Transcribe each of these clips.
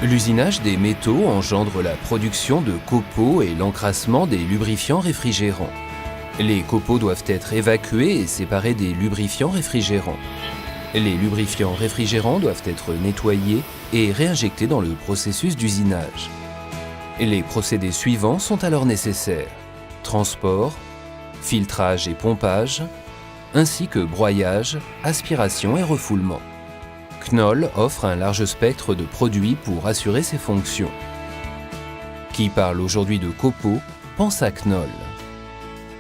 L'usinage des métaux engendre la production de copeaux et l'encrassement des lubrifiants réfrigérants. Les copeaux doivent être évacués et séparés des lubrifiants réfrigérants. Les lubrifiants réfrigérants doivent être nettoyés et réinjectés dans le processus d'usinage. Les procédés suivants sont alors nécessaires: transport, filtrage et pompage, ainsi que broyage, aspiration et refoulement. Knoll offre un large spectre de produits pour assurer ses fonctions. Qui parle aujourd'hui de copeaux pense à Knoll.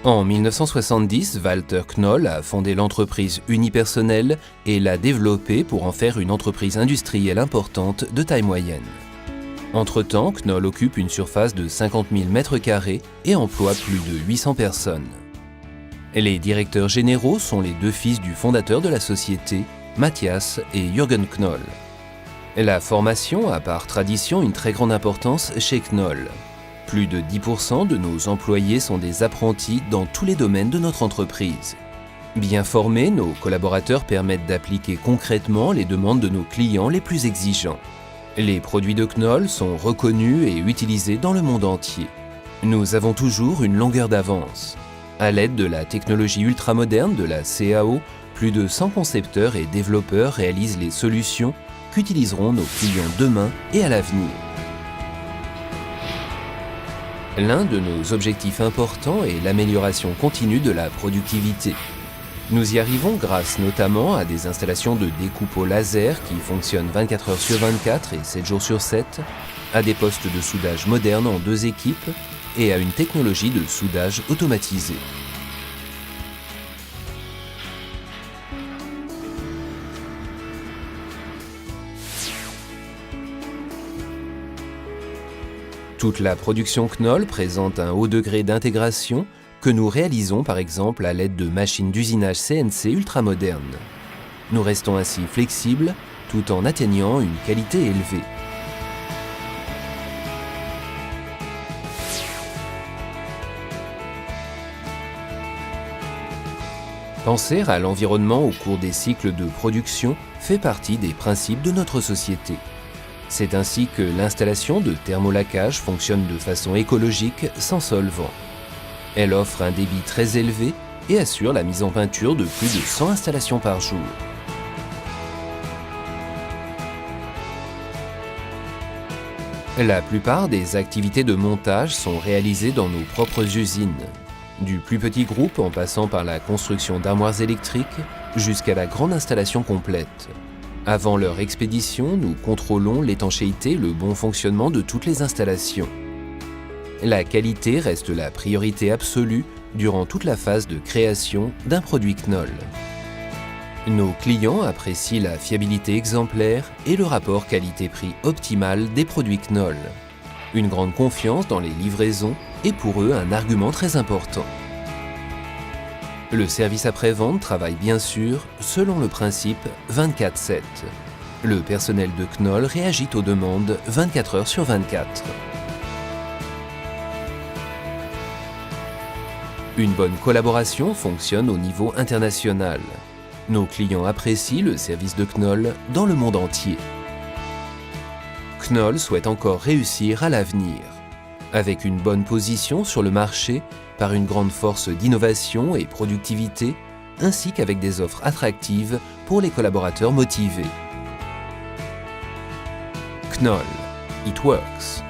En 1970, Walter Knoll a fondé l'entreprise unipersonnelle et l'a développée pour en faire une entreprise industrielle importante de taille moyenne. Entre-temps, Knoll occupe une surface de 50 000 m² et emploie plus de 800 personnes. Les directeurs généraux sont les deux fils du fondateur de la société, Matthias et Jürgen Knoll. La formation a par tradition une très grande importance chez Knoll. Plus de 10% de nos employés sont des apprentis dans tous les domaines de notre entreprise. Bien formés, nos collaborateurs permettent d'appliquer concrètement les demandes de nos clients les plus exigeants. Les produits de Knoll sont reconnus et utilisés dans le monde entier. Nous avons toujours une longueur d'avance. À l'aide de la technologie ultramoderne de la CAO, plus de 100 concepteurs et développeurs réalisent les solutions qu'utiliseront nos clients demain et à l'avenir. L'un de nos objectifs importants est l'amélioration continue de la productivité. Nous y arrivons grâce notamment à des installations de découpe au laser qui fonctionnent 24 heures sur 24 et 7 jours sur 7, à des postes de soudage modernes en 2 équipes et à une technologie de soudage automatisée. Toute la production Knoll présente un haut degré d'intégration que nous réalisons par exemple à l'aide de machines d'usinage CNC ultramodernes. Nous restons ainsi flexibles tout en atteignant une qualité élevée. Penser à l'environnement au cours des cycles de production fait partie des principes de notre société. C'est ainsi que l'installation de thermolacage fonctionne de façon écologique sans solvant. Elle offre un débit très élevé et assure la mise en peinture de plus de 100 installations par jour. La plupart des activités de montage sont réalisées dans nos propres usines, du plus petit groupe en passant par la construction d'armoires électriques jusqu'à la grande installation complète. Avant leur expédition, nous contrôlons l'étanchéité et le bon fonctionnement de toutes les installations. La qualité reste la priorité absolue durant toute la phase de création d'un produit Knoll. Nos clients apprécient la fiabilité exemplaire et le rapport qualité-prix optimal des produits Knoll. Une grande confiance dans les livraisons est pour eux un argument très important. Le service après-vente travaille bien sûr selon le principe 24/7. Le personnel de Knoll réagit aux demandes 24 heures sur 24. Une bonne collaboration fonctionne au niveau international. Nos clients apprécient le service de Knoll dans le monde entier. Knoll souhaite encore réussir à l'avenir. Avec une bonne position sur le marché, par une grande force d'innovation et productivité, ainsi qu'avec des offres attractives pour les collaborateurs motivés. Knoll, it works!